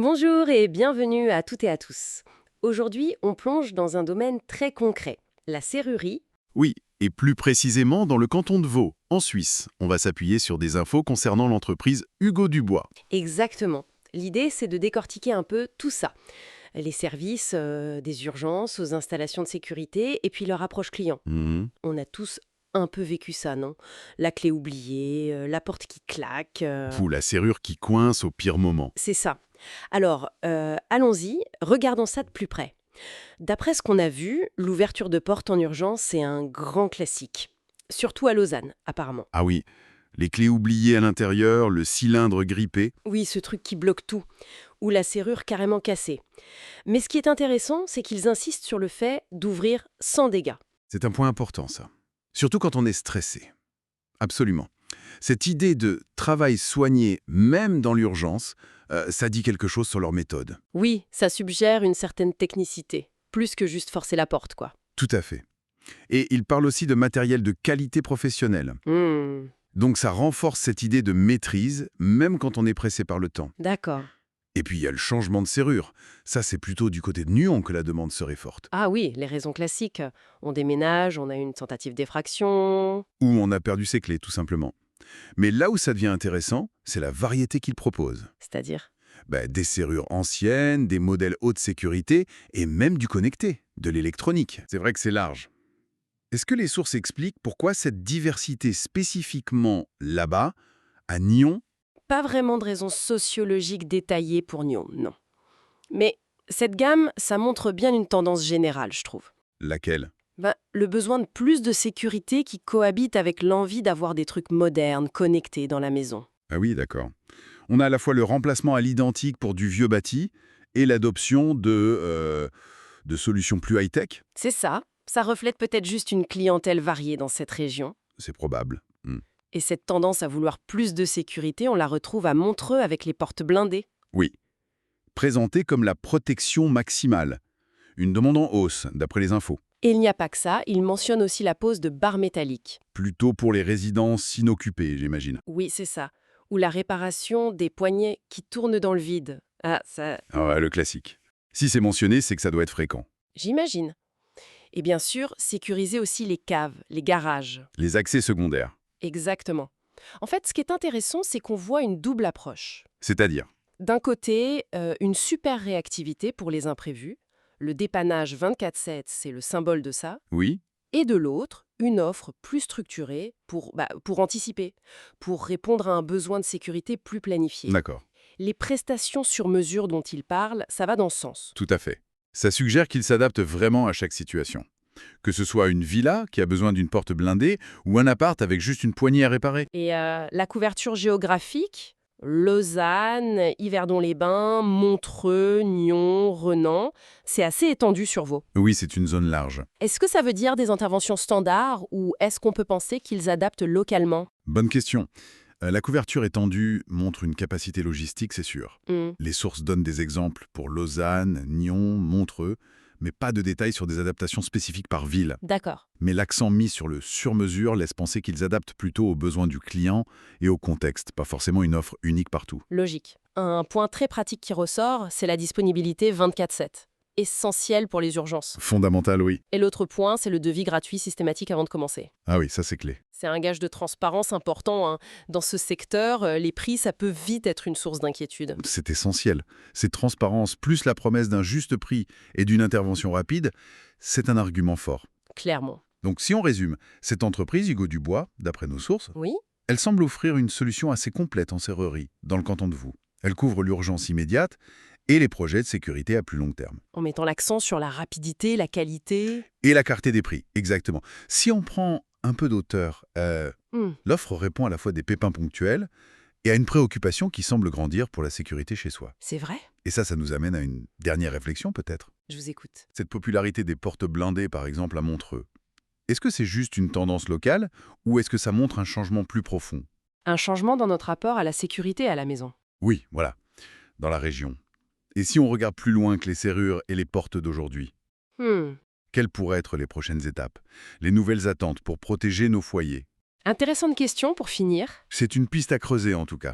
Bonjour et bienvenue à toutes et à tous. Aujourd'hui, on plonge dans un domaine très concret, la serrurerie. Oui, et plus précisément dans le canton de Vaud, en Suisse. On va s'appuyer sur des infos concernant l'entreprise Hugo Dubois. Exactement. L'idée, c'est de décortiquer un peu tout ça. Les services, des urgences, aux installations de sécurité et puis leur approche client. Mhm. On a tous un peu vécu ça, non? La clé oubliée, la porte qui claque. Ou la serrure qui coince au pire moment. C'est ça. Alors, allons-y, regardons ça de plus près. D'après ce qu'on a vu, l'ouverture de porte en urgence, c'est un grand classique. Surtout à Lausanne, apparemment. Ah oui, les clés oubliées à l'intérieur, le cylindre grippé. Oui, ce truc qui bloque tout. Ou la serrure carrément cassée. Mais ce qui est intéressant, c'est qu'ils insistent sur le fait d'ouvrir sans dégâts. C'est un point important, ça. Surtout quand on est stressé. Absolument. Cette idée de travail soigné, même dans l'urgence, ça dit quelque chose sur leur méthode. Oui, ça suggère une certaine technicité. Plus que juste forcer la porte, quoi. Tout à fait. Et ils parlent aussi de matériel de qualité professionnelle. Hmm, Donc ça renforce cette idée de maîtrise, même quand on est pressé par le temps. d'accord. Et puis il y a le changement de serrure. Ça, c'est plutôt du côté de Nyon que la demande serait forte. Ah oui, les raisons classiques. On déménage, on a une tentative d'effraction. Ou on a perdu ses clés, tout simplement. Mais là où ça devient intéressant, c'est la variété qu'ils proposent. C'est-à-dire? Des serrures anciennes, des modèles haute sécurité et même du connecté, de l'électronique. C'est vrai que c'est large. Est-ce que les sources expliquent pourquoi cette diversité spécifiquement là-bas, à Nyon? Pas vraiment de raison sociologique détaillée pour Nyon, non. Mais cette gamme, ça montre bien une tendance générale, je trouve. Laquelle? Le besoin de plus de sécurité qui cohabite avec l'envie d'avoir des trucs modernes, connectés dans la maison. Ah oui, d'accord. On a à la fois le remplacement à l'identique pour du vieux bâti et l'adoption de solutions plus high-tech. C'est ça, ça reflète peut-être juste une clientèle variée dans cette région. C'est probable. Et cette tendance à vouloir plus de sécurité, on la retrouve à Montreux avec les portes blindées. Oui. Présenté comme la protection maximale. Une demande en hausse, d'après les infos. Et il n'y a pas que ça, il mentionne aussi la pose de barres métalliques. Plutôt pour les résidences inoccupées, j'imagine. Oui, c'est ça. Ou la réparation des poignets qui tournent dans le vide. Ah, ça, Ah ouais, le classique. Si c'est mentionné, c'est que ça doit être fréquent. j'imagine. Et bien sûr, sécuriser aussi les caves, les garages. Les accès secondaires. Exactement. En fait, ce qui est intéressant, c'est qu'on voit une double approche. C'est-à-dire? D'un côté, une super réactivité pour les imprévus. Le dépannage 24/7, c'est le symbole de ça. Oui. Et de l'autre, une offre plus structurée pour anticiper, pour répondre à un besoin de sécurité plus planifié. D'accord. Les prestations sur mesure dont il parle, ça va dans ce sens. Tout à fait. Ça suggère qu'il s'adapte vraiment à chaque situation. Que ce soit une villa qui a besoin d'une porte blindée ou un appart avec juste une poignée à réparer. Et la couverture géographique, Lausanne, Yverdon-les-Bains, Montreux, Nyon, Renan, c'est assez étendu sur Vaud. Oui, c'est une zone large. Est-ce que ça veut dire des interventions standards ou est-ce qu'on peut penser qu'ils adaptent localement? Bonne question. La couverture étendue montre une capacité logistique, c'est sûr. Les sources donnent des exemples pour Lausanne, Nyon, Montreux, mais pas de détails sur des adaptations spécifiques par ville. D'accord. Mais l'accent mis sur le sur-mesure laisse penser qu'ils adaptent plutôt aux besoins du client et au contexte, pas forcément une offre unique partout. Logique. Un point très pratique qui ressort, c'est la disponibilité 24/7. Essentielle pour les urgences. Fondamental, oui. Et l'autre point, c'est le devis gratuit systématique avant de commencer. Ah oui, ça c'est clé. C'est un gage de transparence important, hein. Dans ce secteur, les prix, ça peut vite être une source d'inquiétude. C'est essentiel. Cette transparence, plus la promesse d'un juste prix et d'une intervention rapide, c'est un argument fort. Clairement. Donc si on résume, cette entreprise, Hugo Dubois, d'après nos sources, Oui? elle semble offrir une solution assez complète en serrurerie, dans le canton de Vaud. Elle couvre l'urgence immédiate et les projets de sécurité à plus long terme. En mettant l'accent sur la rapidité, la qualité. Et la clarté des prix, exactement. Si on prend un peu d'auteur, l'offre répond à la fois des pépins ponctuels et à une préoccupation qui semble grandir pour la sécurité chez soi. C'est vrai? Et ça nous amène à une dernière réflexion peut-être. Je vous écoute. Cette popularité des portes blindées, par exemple, à Montreux. Est-ce que c'est juste une tendance locale ou est-ce que ça montre un changement plus profond? Un changement dans notre rapport à la sécurité à la maison. Oui, voilà, dans la région. Et si on regarde plus loin que les serrures et les portes d'aujourd'hui, quelles pourraient être les prochaines étapes? Les nouvelles attentes pour protéger nos foyers? Intéressante question pour finir. C'est une piste à creuser en tout cas.